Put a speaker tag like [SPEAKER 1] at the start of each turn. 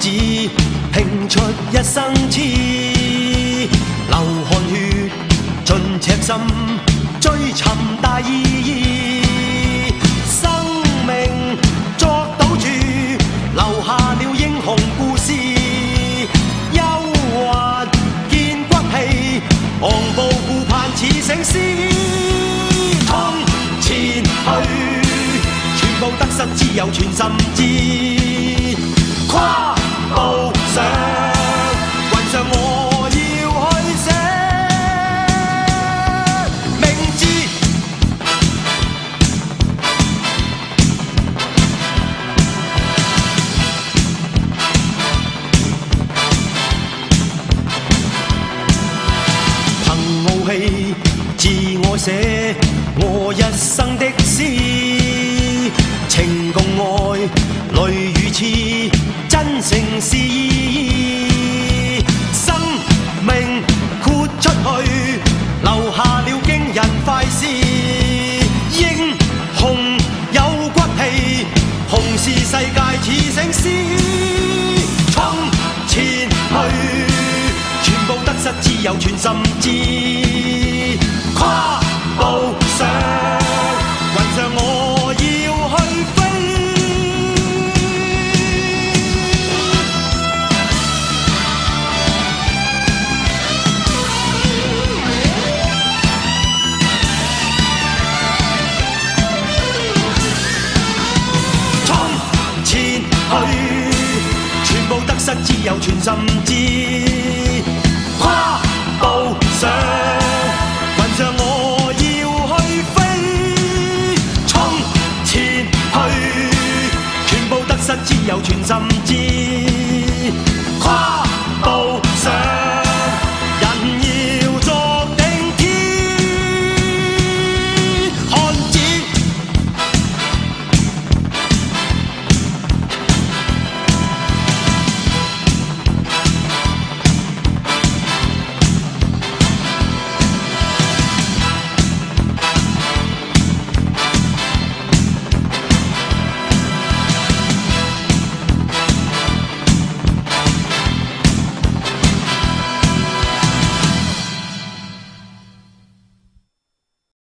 [SPEAKER 1] 志，拼出一生痴，流汗血盡赤心，追尋大意義。生命作賭注，留下了英雄故事。憂鬱見骨氣，昂步顧盼似醒獅。衝前去，全部得失只有全心知。跨步上雲上，我要去寫名字。憑傲氣自我寫我一生的詩，情共愛淚與痴，真誠是意義。生命豁出去，留下了驚人快事。英雄有骨氣，雄視世界似醒獅。衝前去，全部得失只有全心知。跨步上雲上，我要去飛。全部得失只有全心知。跨步上雲上，我要去飛。衝前去，全部得失只有全心